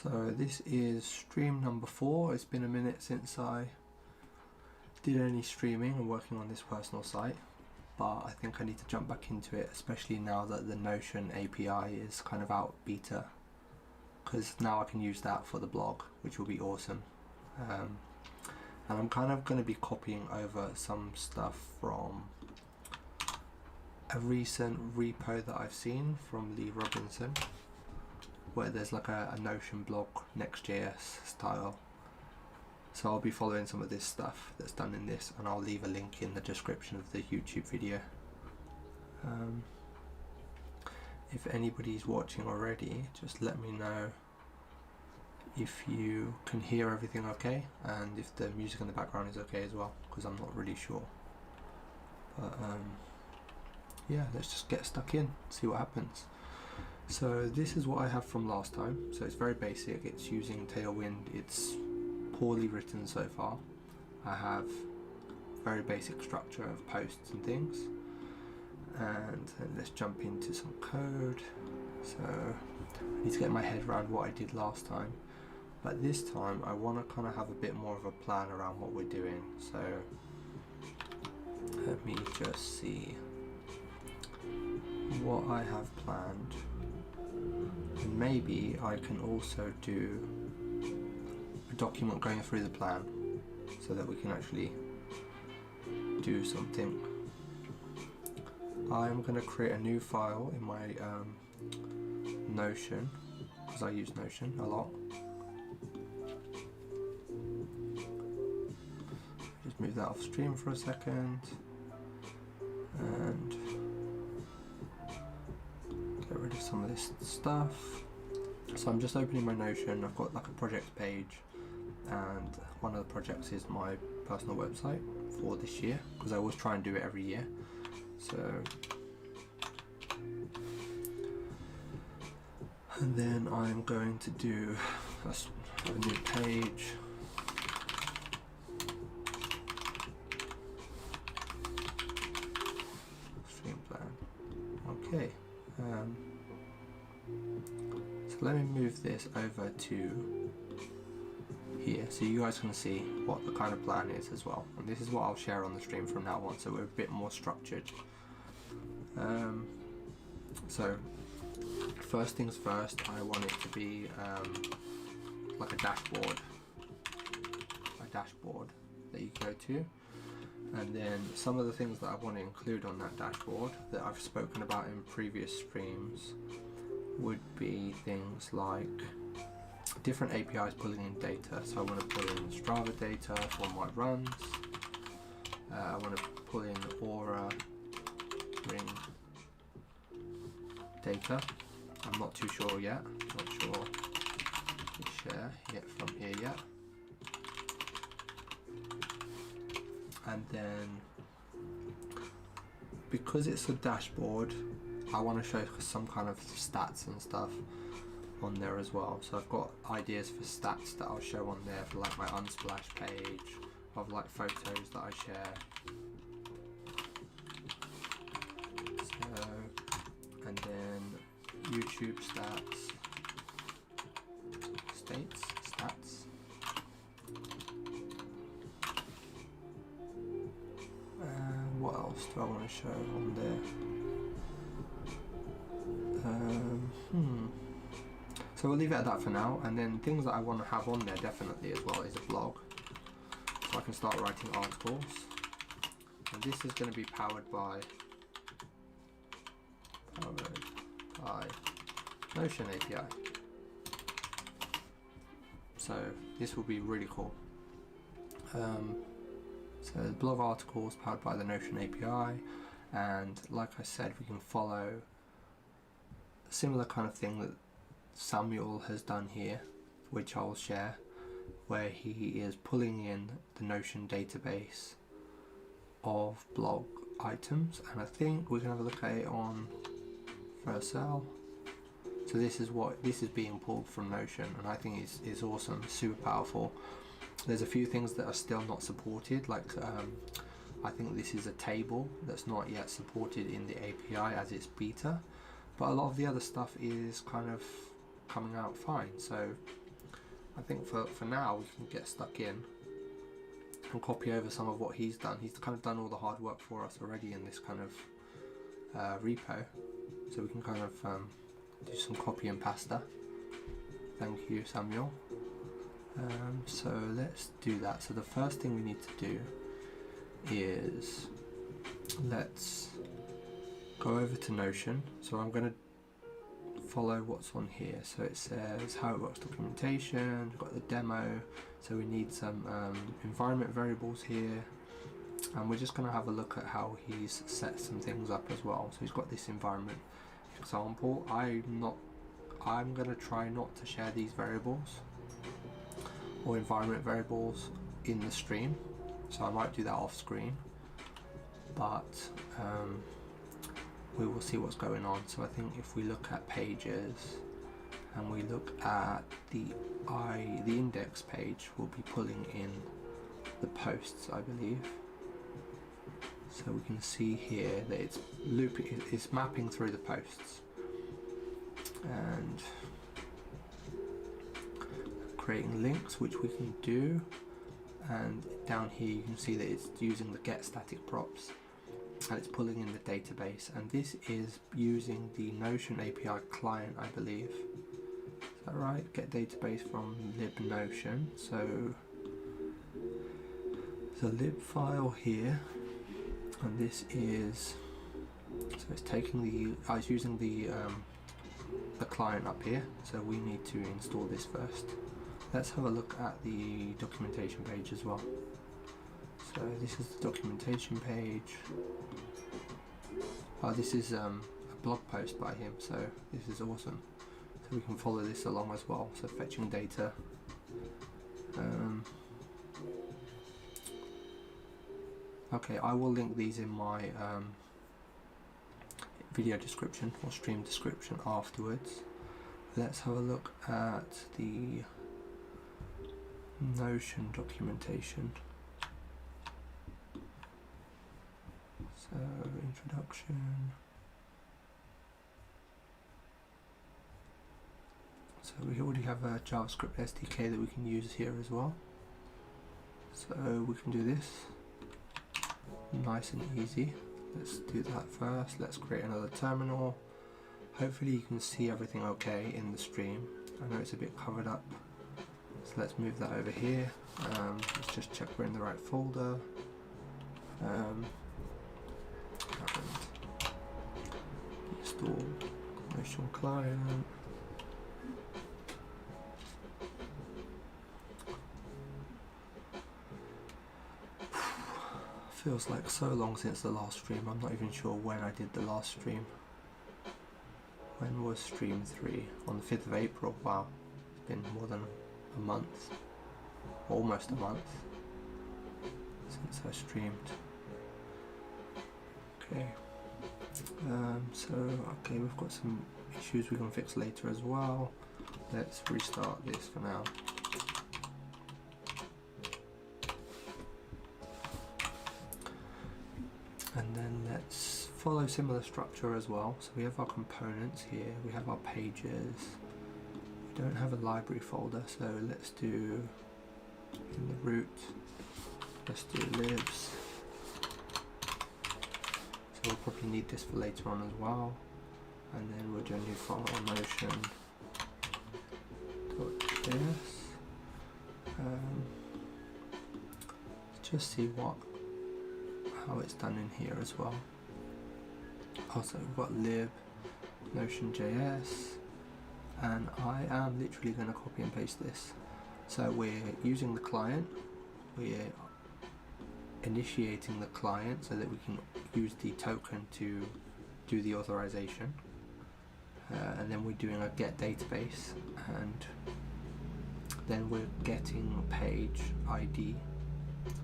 So this is stream number 4. It's been a minute since I did any streaming and working on this personal site, but I think I need to jump back into it, especially now that the Notion API is kind of out beta, because now I can use that for the blog, which will be awesome. And I'm kind of going to be copying over some stuff from a recent repo that I've seen from Lee Robinson, where there's like a Notion blog, NextJS style. So I'll be following some of this stuff that's done in this, and I'll leave a link in the description of the YouTube video. If anybody's watching already, just let me know if you can hear everything okay, and if the music in the background is okay as well, because I'm not really sure. But yeah, let's just get stuck in, see what happens. So this is what I have from last time. So it's very basic, it's using Tailwind, it's poorly written so far. I have very basic structure of posts and things. And then let's jump into some code. So I need to get my head around what I did last time. But this time I want to kind of have a bit more of a plan around what we're doing. So let me just see what I have planned. And maybe I can also do a document going through the plan so that we can actually do something. I'm going to create a new file in my Notion, because I use Notion a lot. Just move that off stream for a second and get rid of some of this stuff. So I'm just opening my Notion. I've got like a project page, and one of the projects is my personal website for this year, because I always try and do it every year. So, and then I'm going to do a new page. Stream plan. Okay. So let me move this over to here, so you guys can see what the kind of plan is as well. And this is what I'll share on the stream from now on, so we're a bit more structured. So first things first, I want it to be like a dashboard that you go to, and then some of the things that I want to include on that dashboard that I've spoken about in previous streams would be things like different APIs pulling in data. So I want to pull in Strava data for my runs. I want to pull in Aura Ring data. I'm not too sure yet. Not sure to share yet from here yet. And then because it's a dashboard, I want to show some kind of stats and stuff on there as well. So I've got ideas for stats that I'll show on there for like my Unsplash page of like photos that I share. So, and then YouTube stats. What else do I want to show on there? So we'll leave it at that for now, and then things that I want to have on there definitely as well is a blog, so I can start writing articles. And this is going to be powered by Notion API. So this will be really cool. So the blog articles powered by the Notion API, and like I said, we can follow a similar kind of thing that Samuel has done here, which I'll share, where he is pulling in the Notion database of blog items, and I think we can have a look at it on Vercel. So this is being pulled from Notion, and I think it's awesome, super powerful. There's a few things that are still not supported, like I think this is a table that's not yet supported in the API as it's beta, but a lot of the other stuff is kind of coming out fine. So I think for now we can get stuck in and copy over some of what he's done. He's kind of done all the hard work for us already in this kind of repo, so we can kind of do some copy and pasta. Thank you, Samuel. So let's do that. So the first thing we need to do is let's go over to Notion. So I'm going to follow what's on here. So it says how it works documentation, we've got the demo, so we need some environment variables here, and we're just going to have a look at how he's set some things up as well. So he's got this environment example. I'm going to try not to share these variables or environment variables in the stream, so I might do that off screen, but we will see what's going on. So I think if we look at pages and we look at the index page, we'll be pulling in the posts, I believe. So we can see here that it's mapping through the posts and creating links, which we can do. And down here you can see that it's using the get static props and it's pulling in the database, and this is using the Notion API client, I believe. Is that right? Get database from libnotion. So the lib file here, and this is, so it's taking it's using the client up here, so we need to install this first. Let's have a look at the documentation page as well. So this is the documentation page. Oh, this is a blog post by him, so this is awesome. So we can follow this along as well. So fetching data. Okay, I will link these in my video description or stream description afterwards. Let's have a look at the Notion documentation. So introduction. So we already have a JavaScript SDK that we can use here as well. So we can do this nice and easy. Let's do that first. Let's create another terminal. Hopefully you can see everything okay in the stream. I know it's a bit covered up. So let's move that over here. Let's just check we're in the right folder. Install Notion client. Feels like so long since the last stream. I'm not even sure when I did the last stream. When was stream 3? On the 5th of April. Wow, it's been more than a month, almost a month since I streamed. Okay, okay, we've got some issues we can fix later as well. Let's restart this for now. And then let's follow similar structure as well. So we have our components here, we have our pages. We don't have a library folder, so let's do in the root, let's do libs. So we'll probably need this for later on as well. And then we'll do a new file on Notion.js. Let's just see how it's done in here as well. Also we've got lib, Notion.js, and I am literally going to copy and paste this. So we're using the client, we're initiating the client so that we can use the token to do the authorization, and then we're doing a get database, and then we're getting page ID.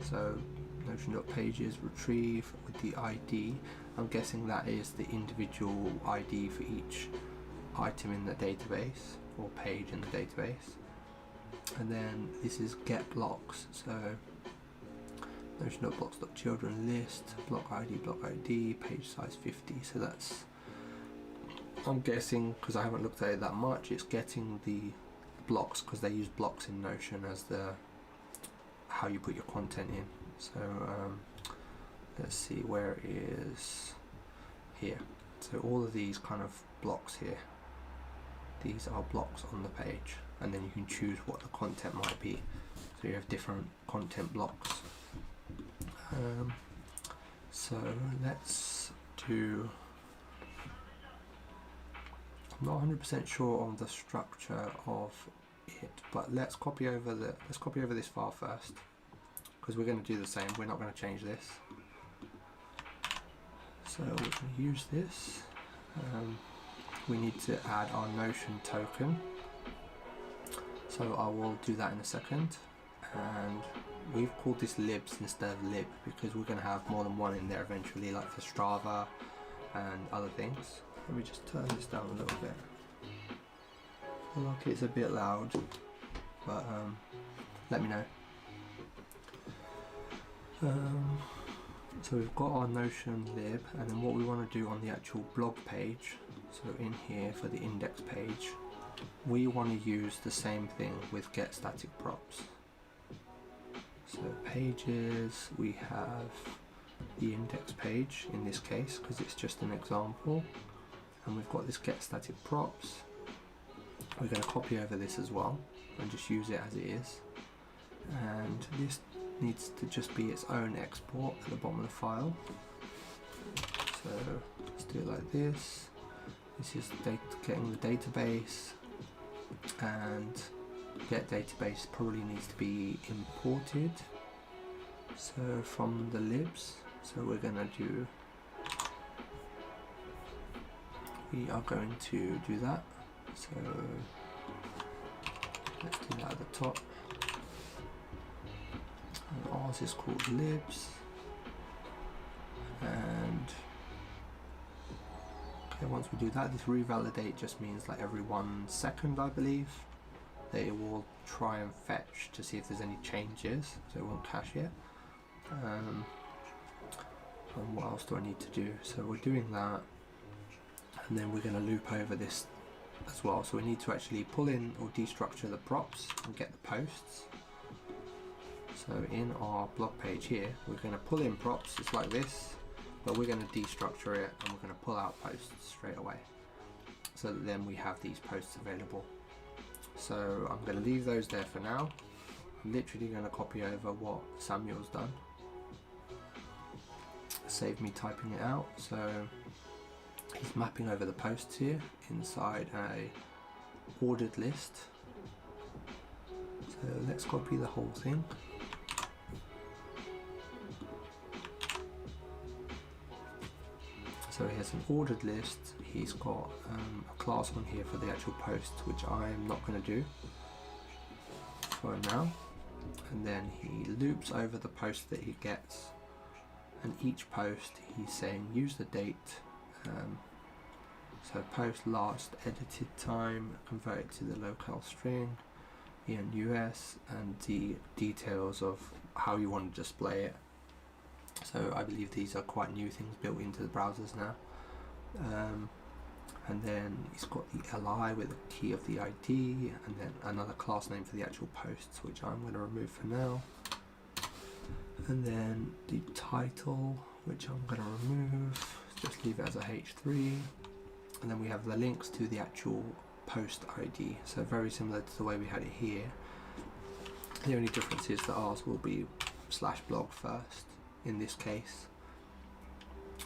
So Notion.pages retrieve with the ID. I'm guessing that is the individual ID for each item in the database or page in the database. And then this is get blocks. So Notion.blocks.children list, block ID, page size 50. So that's, I'm guessing, because I haven't looked at it that much, it's getting the blocks, because they use blocks in Notion as the how you put your content in. So let's see, where it is here. So all of these kind of blocks here, these are blocks on the page, and then you can choose what the content might be. So you have different content blocks. So let's do, I'm not 100% sure on the structure of it, but let's copy over this file first, because we're going to do the same. We're not going to change this. So we're going to use this. We need to add our Notion token. So I will do that in a second. And we've called this libs instead of lib because we're going to have more than one in there eventually, like for Strava and other things. Let me just turn this down a little bit. I feel like it's a bit loud, but let me know. So we've got our Notion lib, and then what we want to do on the actual blog page, so in here for the index page, we want to use the same thing with get static props. So pages, we have the index page in this case because it's just an example, and we've got this get static props. We're going to copy over this as well and just use it as it is, and this needs to just be its own export at the bottom of the file. So let's do it like this. This is getting the database, and get database probably needs to be imported, so from the libs. So we are going to do that. So let's do that at the top. And ours is called libs, and okay, once we do that, this revalidate just means like every 1 second, I believe, that it will try and fetch to see if there's any changes, so it won't cache it. And what else do I need to do? So we're doing that, and then we're going to loop over this as well. So we need to actually pull in or destructure the props and get the posts. So in our blog page here, we're going to pull in props, it's like this, but we're going to destructure it and we're going to pull out posts straight away, so that then we have these posts available. So I'm going to leave those there for now. I'm literally going to copy over what Samuel's done. Save me typing it out. So he's mapping over the posts here inside a ordered list. So let's copy the whole thing. So he has an ordered list. He's got a class on here for the actual post, which I'm not going to do for now. And then he loops over the post that he gets, and each post he's saying use the date. So post last edited time, convert it to the locale string, in US, and the details of how you want to display it. So I believe these are quite new things built into the browsers now. And then it's got the li with the key of the ID, and then another class name for the actual posts, which I'm going to remove for now. And then the title, which I'm going to remove, just leave it as a h3. And then we have the links to the actual post ID, so very similar to the way we had it here. The only difference is that ours will be /blog first in this case.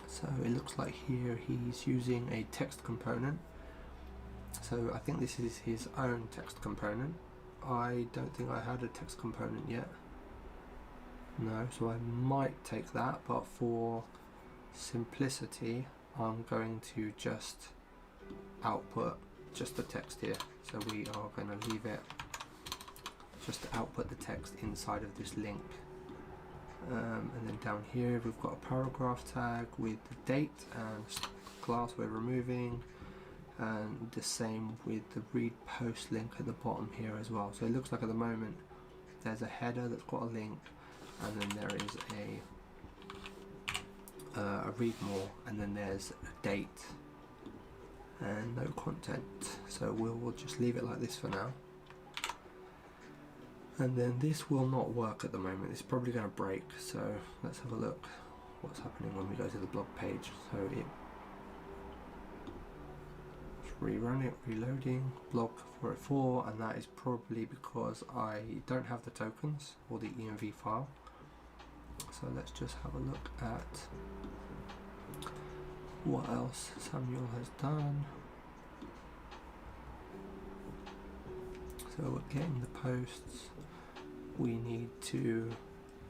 So it looks like here he's using a text component. So I think this is his own text component. I don't think I had a text component yet. No, so I might take that, but for simplicity I'm going to just output just the text here. So we are going to leave it just to output the text inside of this link. And then down here we've got a paragraph tag with the date and class we're removing, and the same with the read post link at the bottom here as well. So it looks like at the moment there's a header that's got a link, and then there is a read more, and then there's a date and no content. So we'll just leave it like this for now. And then this will not work at the moment. It's probably going to break. So let's have a look what's happening when we go to the blog page. So it's rerun it, reloading, blog 404, and that is probably because I don't have the tokens or the env file. So let's just have a look at what else Samuel has done. So we're getting the posts. We need to,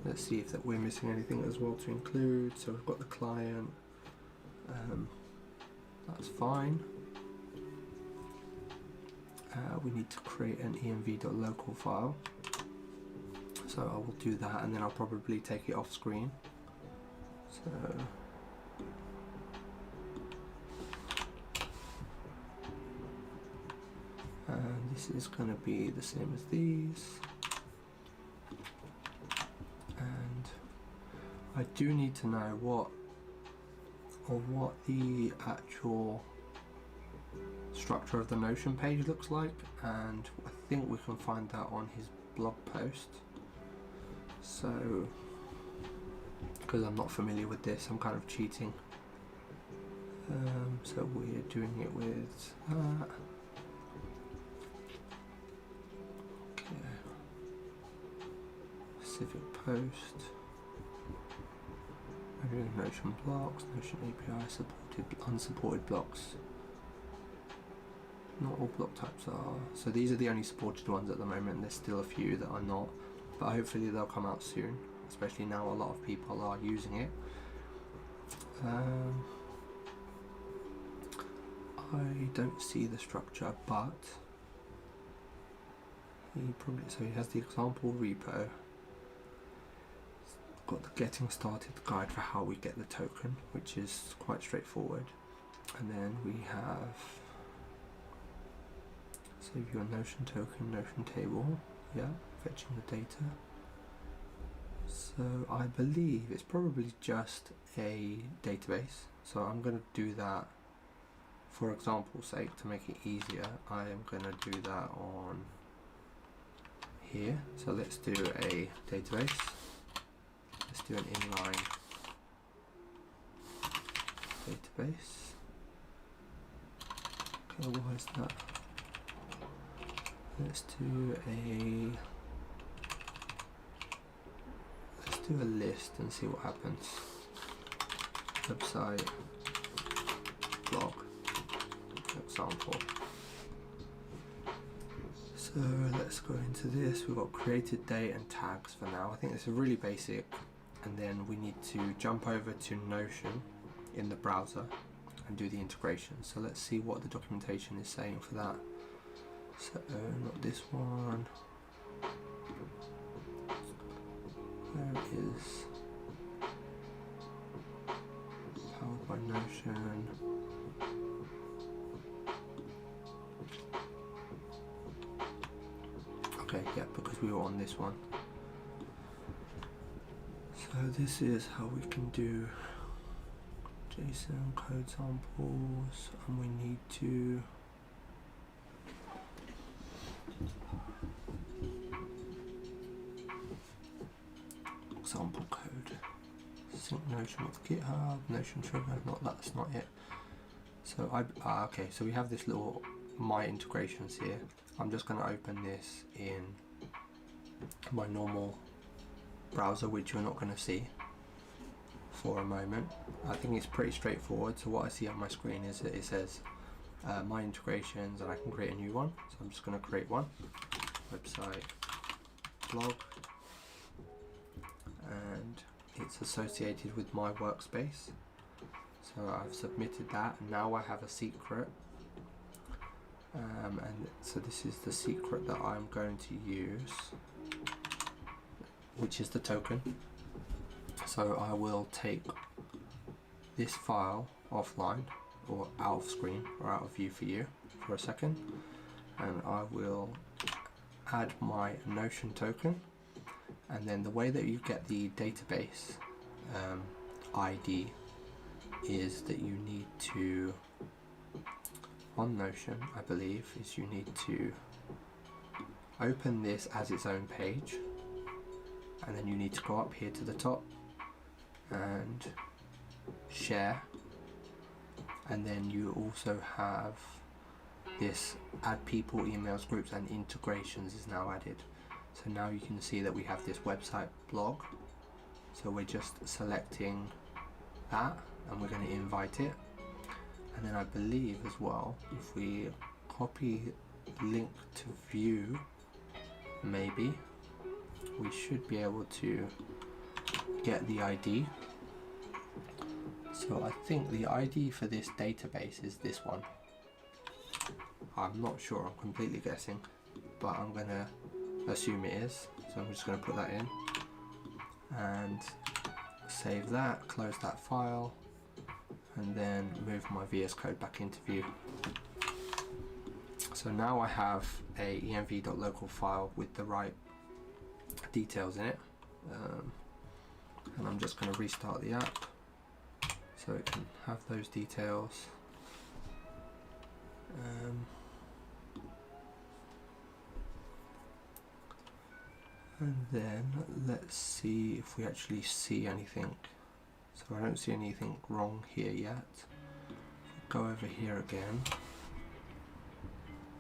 let's see if that we're missing anything as well to include. So we've got the client, that's fine. We need to create an env.local file. So I will do that, and then I'll probably take it off screen. So and this is going to be the same as these. And I do need to know what the actual structure of the Notion page looks like, and I think we can find that on his blog post. So, because I'm not familiar with this, I'm kind of cheating. So we're doing it with that. Okay. Specific post. I'm doing Notion blocks, Notion API supported, unsupported blocks. Not all block types are. So these are the only supported ones at the moment. There's still a few that are not, but hopefully they'll come out soon, especially now a lot of people are using it. I don't see the structure, but so he has the example repo. Got the getting started guide for how we get the token, which is quite straightforward. And then we have save your Notion token, Notion table, yeah, fetching the data. So I believe it's probably just a database. So I'm going to do that for example's sake to make it easier. I am going to do that on here. So let's do a database. Let's do an inline database. Okay, why is that? Let's do a list and see what happens. Website, blog, example. So let's go into this. We've got created date and tags for now. I think this is really basic, and then we need to jump over to Notion in the browser and do the integration. So let's see what the documentation is saying for that. So not this one. Where is powered by Notion? Okay, yeah, because we were on this one. So this is how we can do JSON code samples, and we need to example code, sync Notion with GitHub, Notion trigger, that's not it. So okay, so we have this little my integrations here. I'm just going to open this in my normal browser, which you're not going to see for a moment. I think it's pretty straightforward. So what I see on my screen is that it says my integrations, and I can create a new one. So I'm just going to create one, website, blog, and it's associated with my workspace. So I've submitted that, and now I have a secret, and so this is the secret that I'm going to use, which is the token. So I will take this file offline, or out of screen, or out of view for you for a second, and I will add my Notion token. And then the way that you get the database ID is that you need to, on Notion, I believe, is you need to open this as its own page, and then you need to go up here to the top and share, and then you also have this add people, emails, groups, and integrations is now added. So now you can see that we have this website blog, so we're just selecting that and we're going to invite it, and then I believe as well if we copy link to view, maybe we should be able to get the ID. So I think the ID for this database is this one. I'm not sure, I'm completely guessing, but I'm gonna assume it is, so I'm just gonna put that in and save that, close that file, and then move my VS Code back into view. So now I have a env.local file with the right details in it, and I'm just going to restart the app so it can have those details. And then let's see if we actually see anything. So I don't see anything wrong here yet. Go over here again.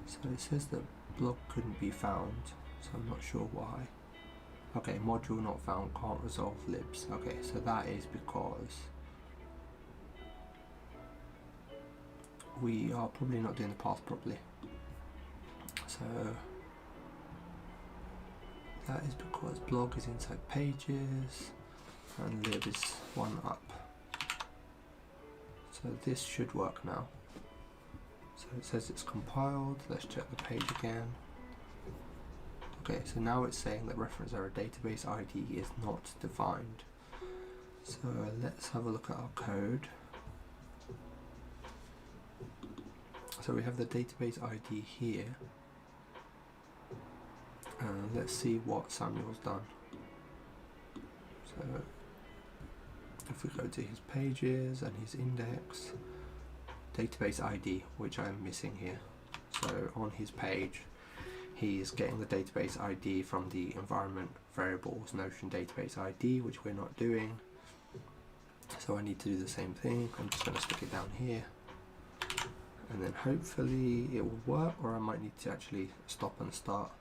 So it says that blog couldn't be found, so I'm not sure why. Okay, module not found, can't resolve libs. Okay, so that is because we are probably not doing the path properly. So that is because blog is inside pages and lib is one up. So this should work now. So it says it's compiled. Let's check the page again. Okay, so now it's saying that reference error database ID is not defined. So let's have a look at our code. So we have the database ID here. Let's see what Samuel's done. So if we go to his pages and his index, database ID, which I'm missing here. So on his page, he's getting the database ID from the environment variables Notion database ID, which we're not doing. So I need to do the same thing. I'm just going to stick it down here, and then hopefully it will work, or I might need to actually stop and start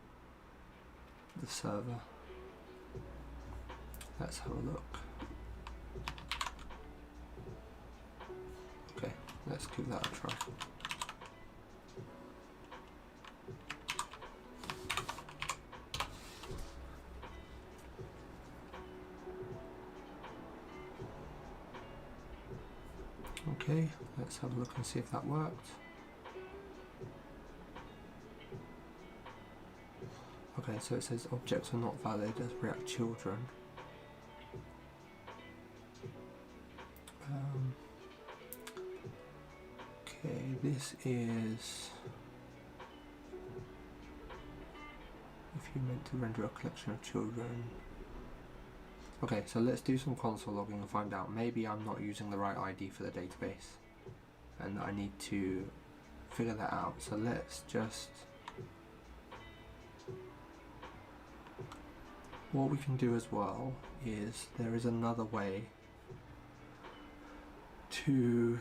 the server. Let's have a look. Okay, let's give that a try. Okay, let's have a look and see if that worked. Okay, so it says objects are not valid as React children. Okay, this is if you meant to render a collection of children. Okay, so let's do some console logging and find out. Maybe I'm not using the right ID for the database and I need to figure that out. So let's just, what we can do as well is there is another way to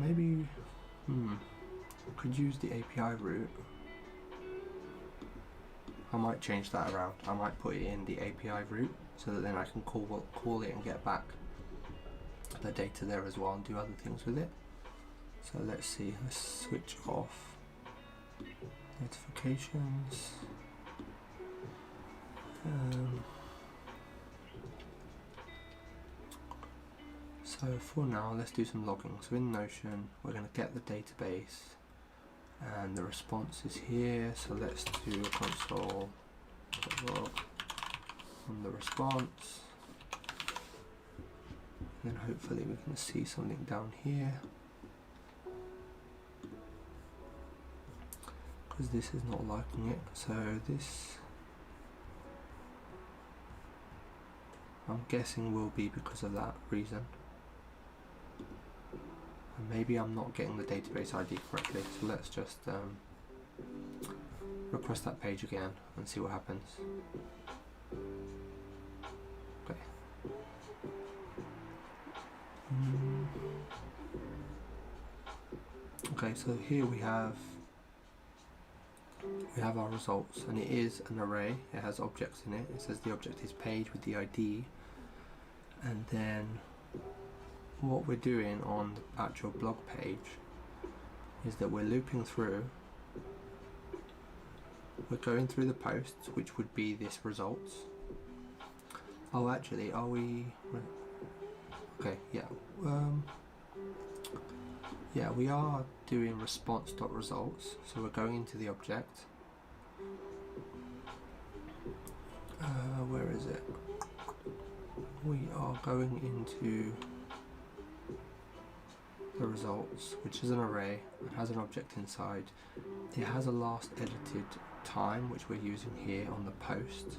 maybe could use the API route. I might change that around. I might put it in the API route so that then I can call it and get back the data there as well and do other things with it. So let's see, let's switch off notifications. So for now, let's do some logging. So in Notion, we're going to get the database and the response is here. So let's do a console log on the response. And then hopefully we can see something down here, because this is not liking it. So this, I'm guessing, will be because of that reason. And maybe I'm not getting the database ID correctly, so let's just request that page again and see what happens. Okay. Okay, so here we have our results, and it is an array. It has objects in it. It says the object is page with the ID, and then what we're doing on the actual blog page is that we're looping through. We're going through the posts, which would be this results. Oh, actually, are we? Okay, yeah. Yeah, we are doing response.results, so we're going into the object. Where is it? We are going into the results, which is an array and has an object inside. It has a last edited time, which we're using here on the post,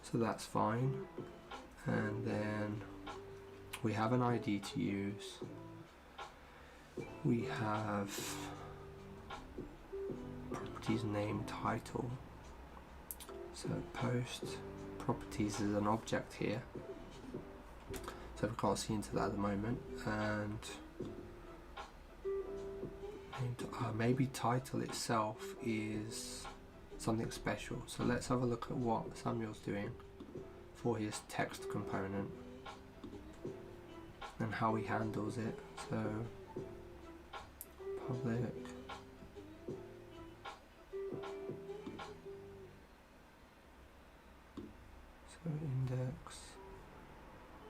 so that's fine. And then we have an ID to use. We have properties name title. So post properties is an object here. So we can't see into that at the moment. And maybe title itself is something special. So let's have a look at what Samuel's doing for his text component and how he handles it. So public index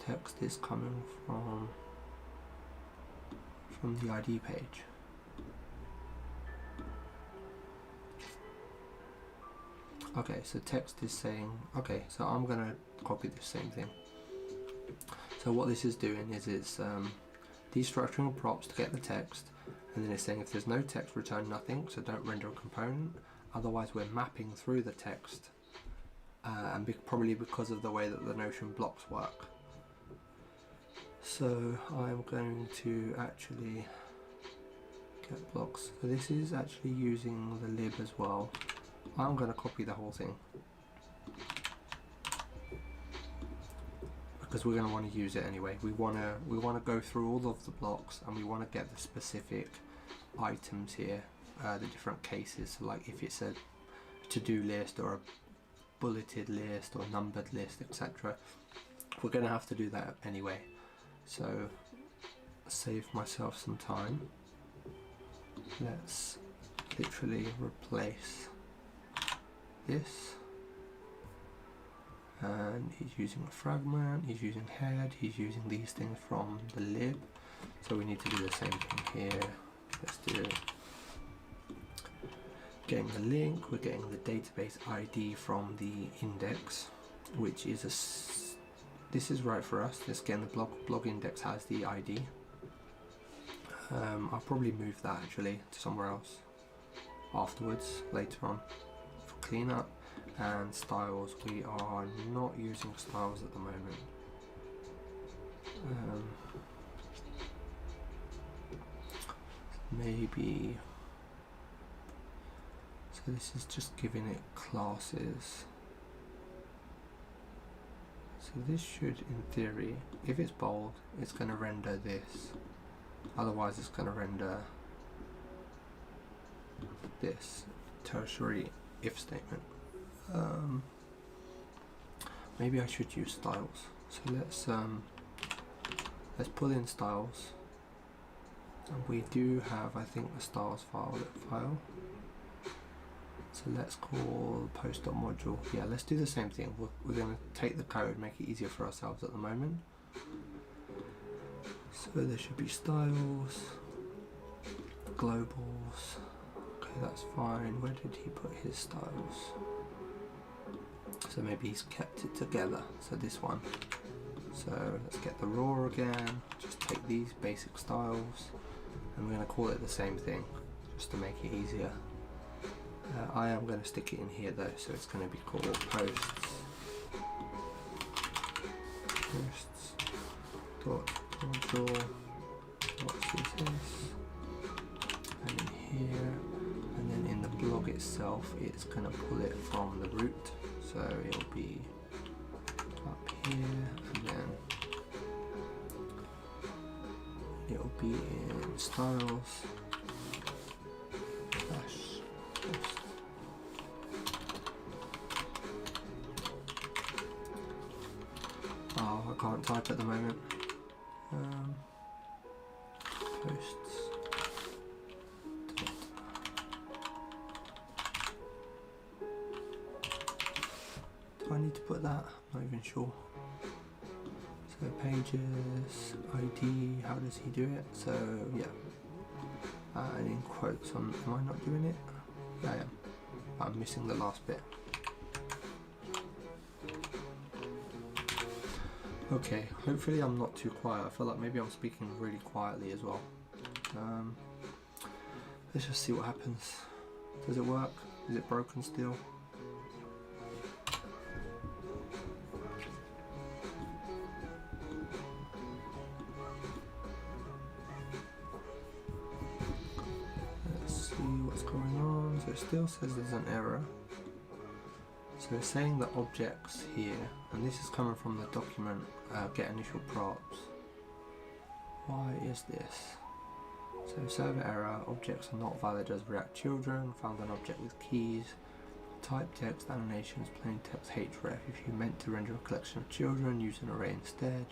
text is coming from the ID page. Okay, so text is saying, okay, so I'm gonna copy the same thing. So what this is doing is it's destructuring props to get the text, and then it's saying if there's no text, return nothing, so don't render a component. Otherwise we're mapping through the text, and probably because of the way that the Notion blocks work. So I'm going to actually get blocks. So this is actually using the lib as well. I'm going to copy the whole thing because we're going to want to use it anyway. We want to go through all of the blocks, and we want to get the specific items here, the different cases. So like if it's a to-do list or a bulleted list or numbered list, etc. We're going to have to do that anyway. So save myself some time. Let's literally replace this, and he's using a fragment, he's using head, he's using these things from the lib, so we need to do the same thing here. Let's do getting the link, we're getting the database ID from the index, which is this is right for us. Let's get the blog index has the ID. I'll probably move that actually to somewhere else afterwards later on. Cleanup and styles, we are not using styles at the moment. Maybe, so this is just giving it classes. So this should, in theory, if it's bold, it's going to render this. Otherwise it's going to render this tertiary if statement. Maybe I should use styles. So let's pull in styles, and we do have, I think, the styles file. So let's call post.module. Yeah, let's do the same thing. We're going to take the code, make it easier for ourselves at the moment. So there should be styles, globals. Okay, that's fine. Where did he put his styles? So maybe he's kept it together. So this one. So let's get the raw again. Just take these basic styles, and we're going to call it the same thing, just to make it easier. I am going to stick it in here though, so it's going to be called posts dot module dot css, and in here, and then in the blog itself itself, it's going to pull it from the root, so it'll be up here, and then it'll be in styles dash post. Oh, I can't type at the moment. Posts. Do I need to put that? I'm not even sure. So pages, ID, how does he do it? So yeah. And in quotes on, am I not doing it? Yeah, I am. I'm missing the last bit. Okay, hopefully I'm not too quiet. I feel like maybe I'm speaking really quietly as well. Let's just see what happens. Does it work? Is it broken still? Let's see what's going on. So it still says there's an error. So it's saying that objects here, and this is coming from the document get initial props. Why is this? So server error, objects are not valid as React children, found an object with keys, type text, animations, plain text, href. If you meant to render a collection of children, use an array instead.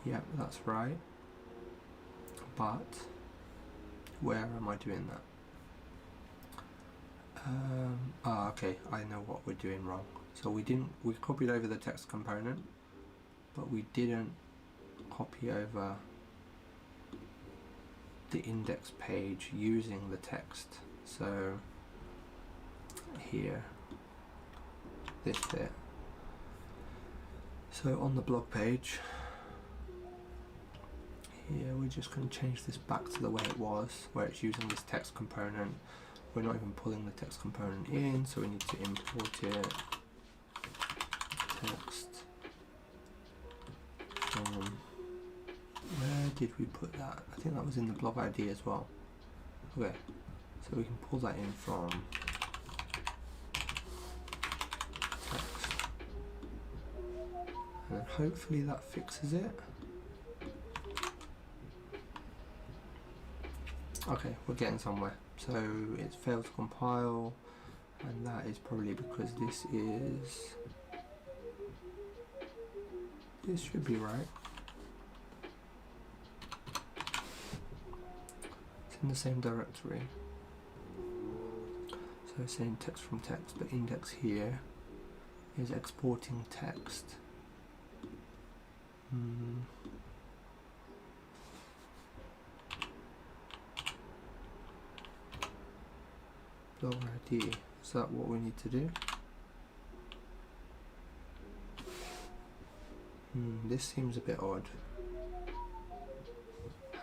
Yep, that's right. But where am I doing that? Okay, I know what we're doing wrong. So we copied over the text component, but we didn't copy over the index page using the text. So here, this bit. So on the blog page, here we're just going to change this back to the way it was, where it's using this text component. We're not even pulling the text component in, so we need to import it. Text from, where did we put that? I think that was in the blog ID as well. Okay, so we can pull that in from text, and then hopefully that fixes it. Okay, we're getting somewhere. So it's failed to compile, and that is probably because this should be right. It's in the same directory. So it's saying text from text, but index here is exporting text. Blog ID, is that what we need to do? This seems a bit odd.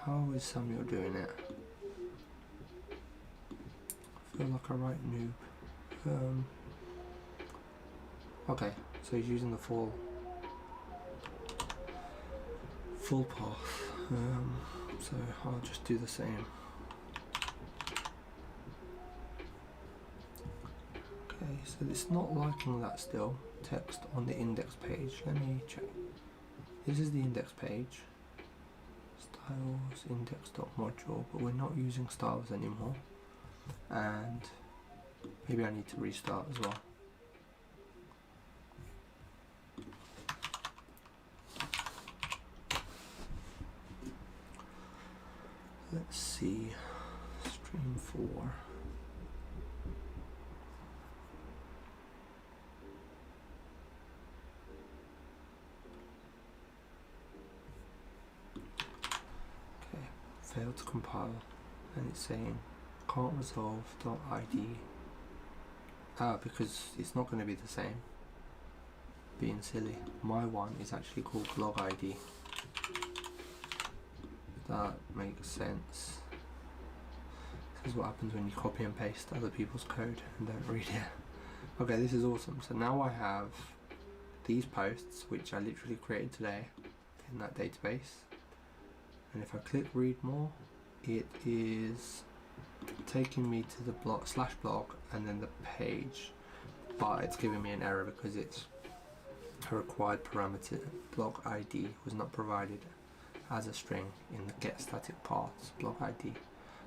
How is Samuel doing it? I feel like a right noob. Okay, so he's using the full path. So I'll just do the same. Okay, so it's not liking that still. Text on the index page. Let me check. This is the index page. Styles index.module, but we're not using styles anymore. And maybe I need to restart as well. Let's see. Stream 4. Failed to compile, and it's saying can't resolve .id. Because it's not going to be the same. Being silly. My one is actually called blog ID. That makes sense. This is what happens when you copy and paste other people's code and don't read it. Okay, this is awesome. So now I have these posts, which I literally created today in that database. And if I click read more, it is taking me to the blog /blog and then the page, but it's giving me an error because it's a required parameter blog ID was not provided as a string in the get static paths blog ID.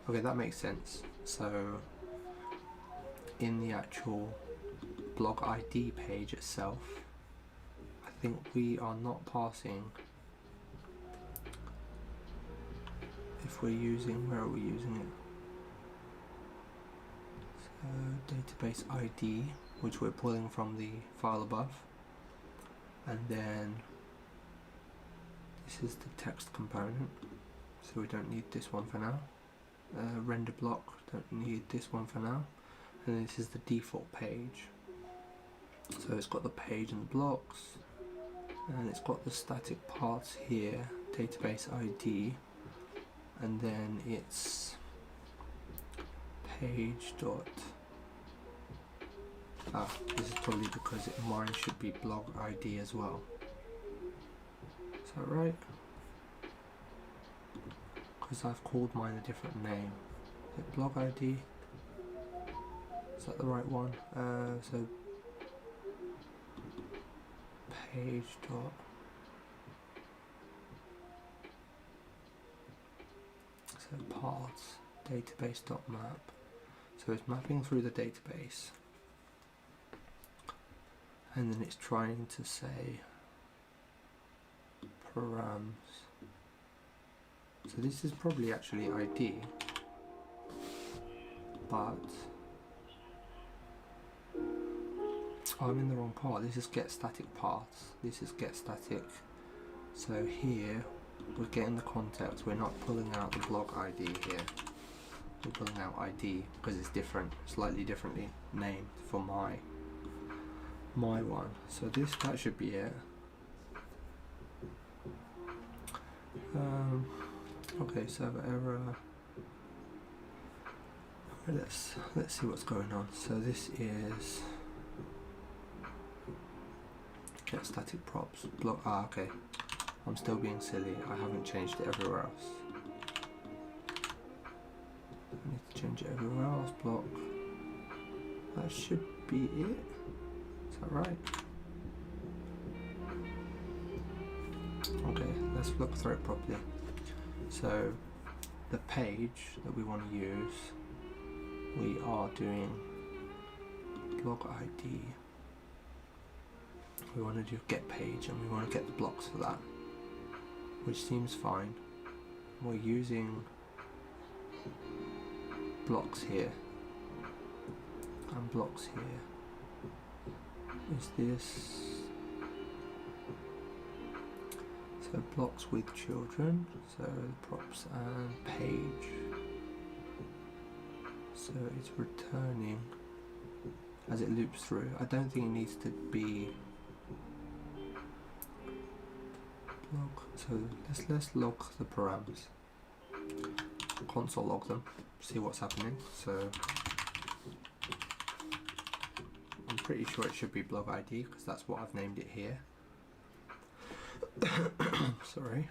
Okay, that makes sense. So in the actual blog ID page itself, I think we are not passing, if we're using, where are we using it? So database ID, which we're pulling from the file above, and then this is the text component, so we don't need this one for now. Render block, don't need this one for now. And this is the default page. So it's got the page and the blocks, and it's got the static parts here, database ID, and then it's page dot. This is probably because mine should be blog ID as well. Is that right? Because I've called mine a different name. Is it blog ID? Is that the right one? So page dot. So paths database dot map. So it's mapping through the database, and then it's trying to say params. So this is probably actually ID, but I'm in the wrong part. This is get static paths. This is get static. So here we're getting the context. We're not pulling out the blog ID here. We're pulling out ID because it's different, slightly differently named for my one. So that should be it. Okay, so error. Let's see what's going on. So this is get static props block. Okay. I'm still being silly. I haven't changed it everywhere else. I need to change it everywhere else. Block. That should be it. Is that right? Okay, let's look through it properly. So the page that we want to use, we are doing blog ID. We want to do get page, and we want to get the blocks for that, which seems fine. We're using blocks here and blocks here. Is this so blocks with children, so props and page, so it's returning as it loops through. I don't think it needs to be log. So let's log the params, console log them, see what's happening. So I'm pretty sure it should be blog ID because that's what I've named it here. Sorry.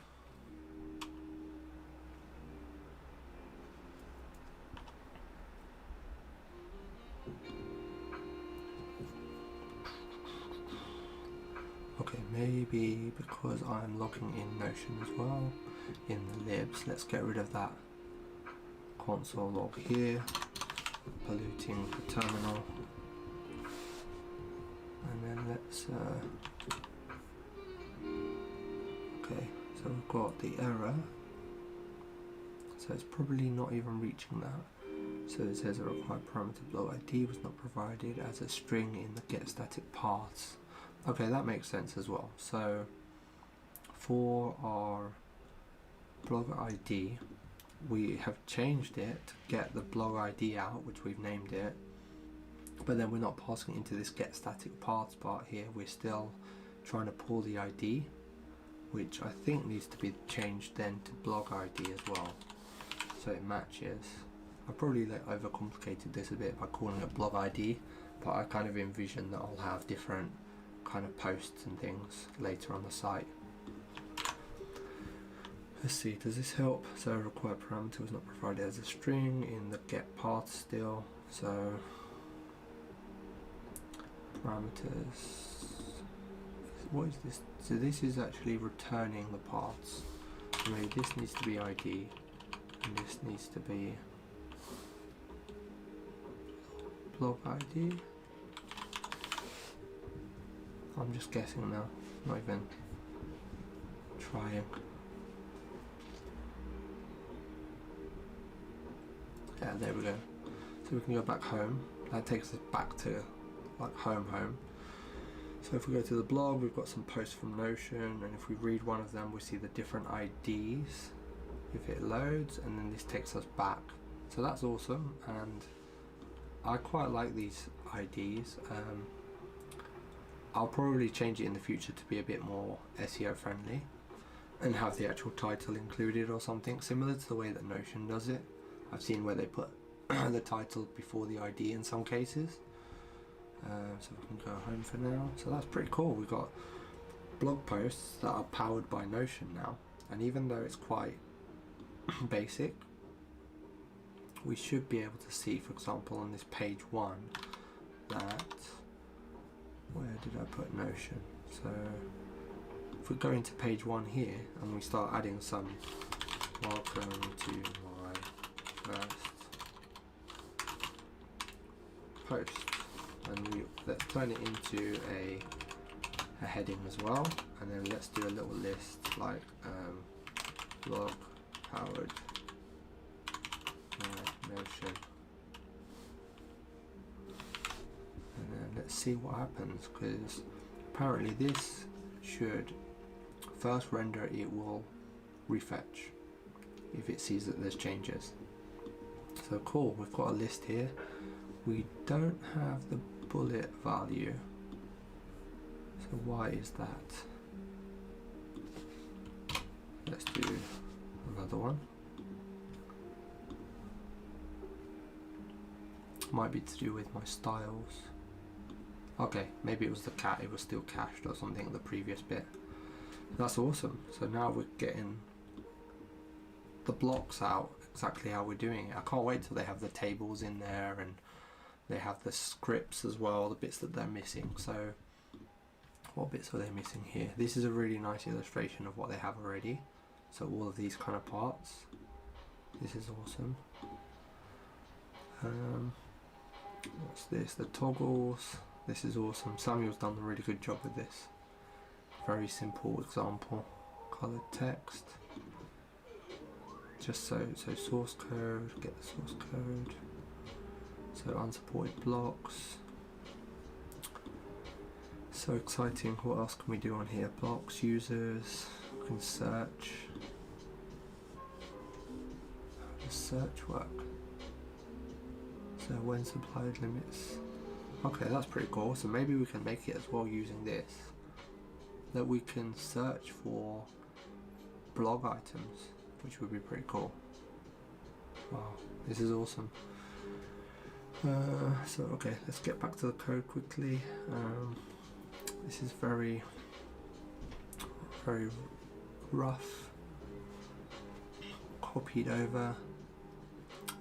Okay, maybe because I'm logging in Notion as well in the libs. Let's get rid of that console log here, polluting the terminal, and then let's okay, so we've got the error, so it's probably not even reaching that. So it says a required parameter blog ID was not provided as a string in the get static paths. Okay, that makes sense as well. So for our blog ID, we have changed it to get the blog ID out, which we've named it, but then we're not passing it into this get static paths part here. We're still trying to pull the ID, which I think needs to be changed then to blog ID as well, so it matches. I probably overcomplicated this a bit by calling it blog ID, but I kind of envision that I'll have different kind of posts and things later on the site. Let's see, does this help? So required parameter was not provided as a string in the get path still. So parameters, what is this? So this is actually returning the paths. So maybe this needs to be ID and this needs to be blog ID. I'm just guessing now, not even trying. Yeah, there we go. So we can go back home. That takes us back to like home. So if we go to the blog, we've got some posts from Notion, and if we read one of them, we see the different IDs if it loads, and then this takes us back. So that's awesome, and I quite like these IDs. I'll probably change it in the future to be a bit more SEO friendly and have the actual title included or something similar to the way that Notion does it. I've seen where they put the title before the ID in some cases. So we can go home for now. So that's pretty cool. We've got blog posts that are powered by Notion now, and even though it's quite basic, we should be able to see, for example, on this page 1 that, where did I put Notion? So if we go into page 1 here and we start adding some welcome to my first post, and let's turn it into a heading as well, and then let's do a little list like blog powered Notion, and then let's see what happens, because apparently this should first render, it will refetch if it sees that there's changes. So cool, we've got a list here. We don't have the bullet value, so why is that? Let's do another one. Might be to do with my styles. Okay, maybe it was the cat, it was still cached or something in the previous bit. That's awesome. So now we're getting the blocks out exactly how we're doing it. I can't wait till they have the tables in there and they have the scripts as well, the bits that they're missing. So what bits are they missing here? This is a really nice illustration of what they have already. So all of these kind of parts. This is awesome. What's this? The toggles. This is awesome. Samuel's done a really good job with this. Very simple example. Colored text. Just so source code, get the source code. So unsupported blocks. So exciting. What else can we do on here? Blocks, users, we can search. How does search work? So when supplied limits. Okay, that's pretty cool. So maybe we can make it as well using this, that we can search for blog items, which would be pretty cool. Wow, this is awesome. So okay, let's get back to the code quickly. This is very rough, copied over.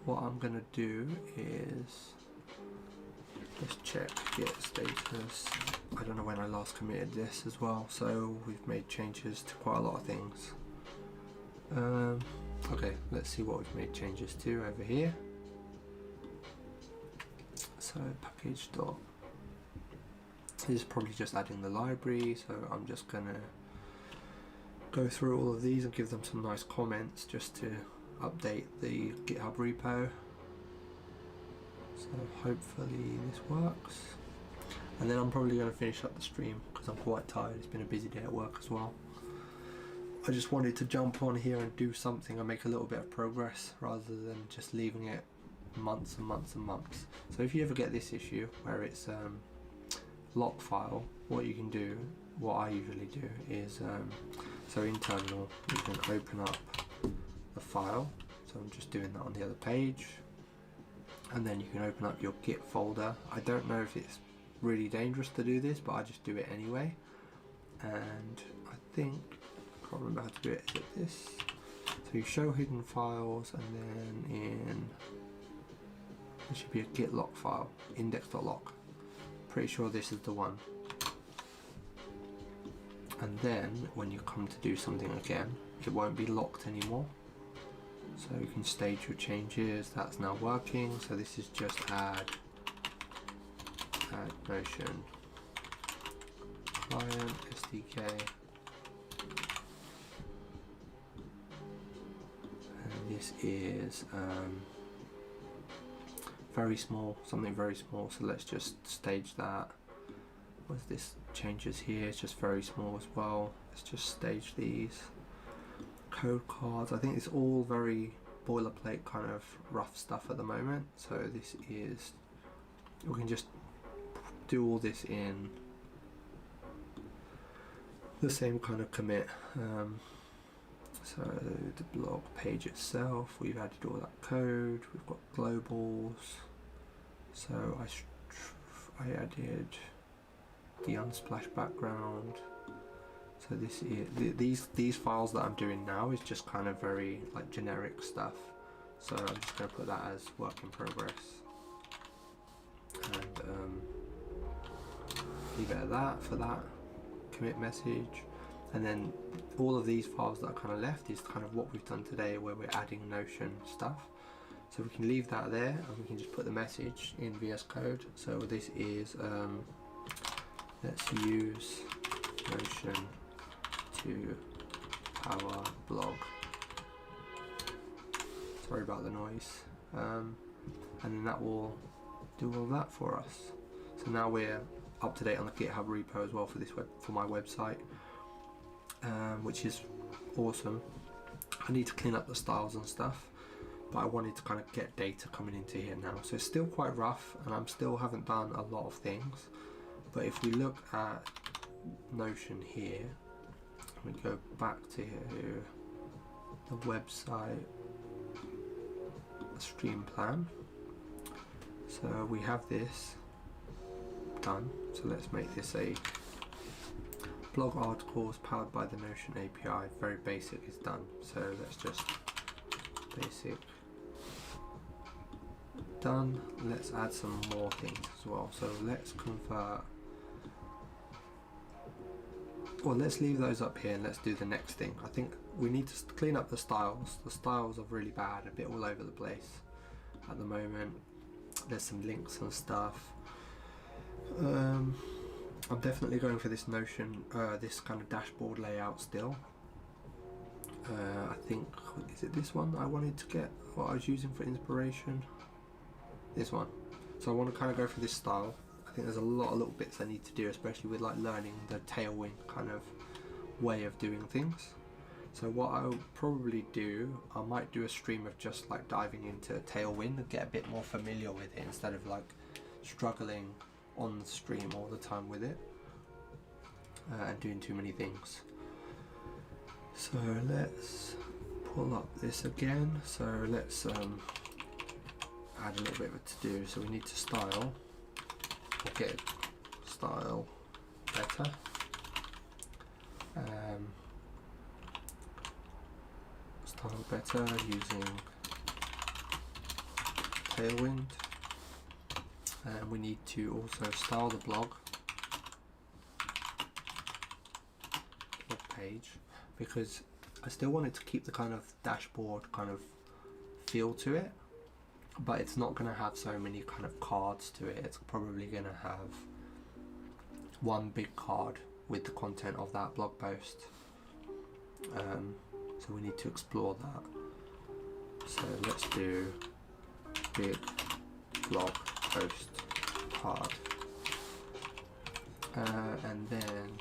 What I'm gonna do is let's check git status. I don't know when I last committed this as well, so we've made changes to quite a lot of things. Okay, let's see what we've made changes to over here. So package dot, this is probably just adding the library, so I'm just gonna go through all of these and give them some nice comments just to update the GitHub repo. So hopefully this works, and then I'm probably going to finish up the stream because I'm quite tired. It's been a busy day at work as well. I just wanted to jump on here and do something and make a little bit of progress rather than just leaving it months and months and months. So if you ever get this issue where it's lock file, what you can do, what I usually do is so in terminal you can open up the file. So I'm just doing that on the other page, and then you can open up your Git folder. I don't know if it's really dangerous to do this, but I just do it anyway. And I think, I can't remember how to do it. Is it this? So you show hidden files, and then in there should be a git log file, index.log. Pretty sure this is the one. And then when you come to do something again, it won't be locked anymore. So you can stage your changes. That's now working. So this is just add Notion client SDK, and this is very small, something very small. So let's just stage that. What's this? Changes here. It's just very small as well. Let's just stage these. Code cards. I think it's all very boilerplate kind of rough stuff at the moment. So this is, we can just do all this in the same kind of commit. So the blog page itself, we've added all that code. We've got globals. So I added the unsplash background. So this is these files that I'm doing now is just kind of very like generic stuff. So I'm just going to put that as work in progress, and leave it at that for that commit message. And then all of these files that are kind of left is kind of what we've done today, where we're adding Notion stuff. So we can leave that there, and we can just put the message in VS Code. So this is let's use Notion to power blog. Sorry about the noise. And then that will do all that for us. So now we're up to date on the GitHub repo as well for for my website, which is awesome. I need to clean up the styles and stuff, but I wanted to kind of get data coming into here now. So it's still quite rough, and I'm still haven't done a lot of things. But if we look at Notion here, we go back to the website stream plan. So we have this done. So let's make this a blog articles powered by the Notion API. Very basic is done. So let's just basic done. Let's add some more things as well. So let's convert. Well, let's leave those up here and let's do the next thing. I think we need to clean up the styles. The styles are really bad, a bit all over the place at the moment. There's some links and stuff. I'm definitely going for this Notion, this kind of dashboard layout still. I think, is it this one I wanted to get, what I was using for inspiration? This one. So I want to kind of go for this style. I think there's a lot of little bits I need to do, especially with like learning the Tailwind kind of way of doing things. So what I'll probably do, I might do a stream of just like diving into Tailwind and get a bit more familiar with it instead of like struggling on the stream all the time with it and doing too many things. So let's pull up this again. So let's add a little bit of a to do. So we need to style, or get style better. Style better using Tailwind. And we need to also style the blog page, because I still wanted to keep the kind of dashboard kind of feel to it, but it's not going to have so many kind of cards to it. It's probably going to have one big card with the content of that blog post. So we need to explore that. So let's do big blog post card, and then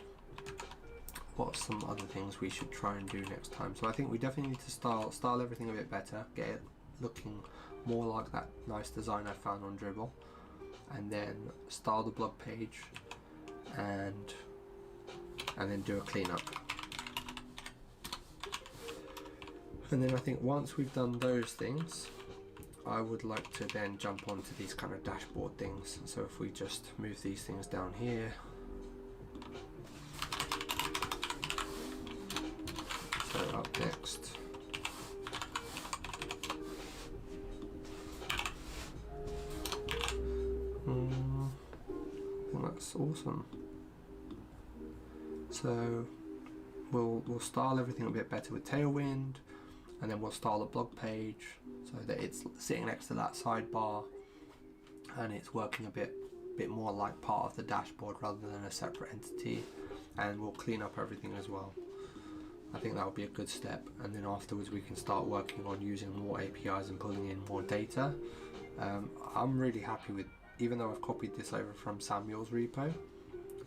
what's some other things we should try and do next time? So I think we definitely need to style everything a bit better, get it looking more like that nice design I found on Dribble, and then style the blog page, and then do a cleanup. And then I think once we've done those things, I would like to then jump onto these kind of dashboard things. So if we just move these things down here, so up next That's awesome. So we'll style everything a bit better with Tailwind, and then we'll style a blog page so that it's sitting next to that sidebar and it's working a bit more like part of the dashboard rather than a separate entity, and we'll clean up everything as well. I think that would be a good step, and then afterwards we can start working on using more APIs and pulling in more data. I'm really happy with, even though I've copied this over from Samuel's repo,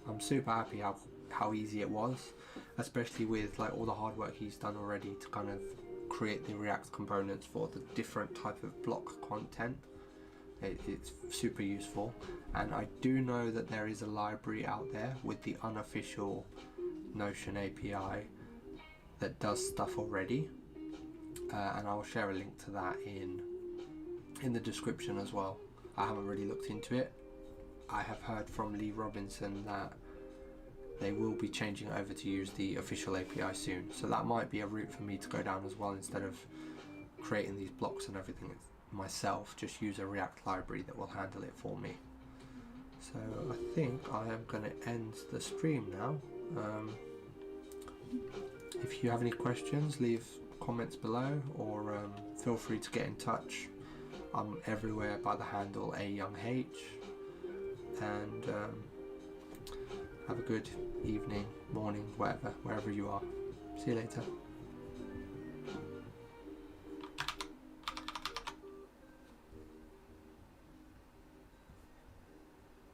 I'm super happy how easy it was, especially with like all the hard work he's done already to kind of create the React components for the different type of block content. It's super useful, and I do know that there is a library out there with the unofficial Notion API that does stuff already, and I'll share a link to that in the description as well. I haven't really looked into it. I have heard from Lee Robinson that they will be changing over to use the official API soon, so that might be a route for me to go down as well. Instead of creating these blocks and everything myself, just use a React library that will handle it for me. So I think I am going to end the stream now. If you have any questions, leave comments below, or feel free to get in touch. I'm everywhere by the handle ayoungh, and have a good evening, morning, wherever you are. See you later.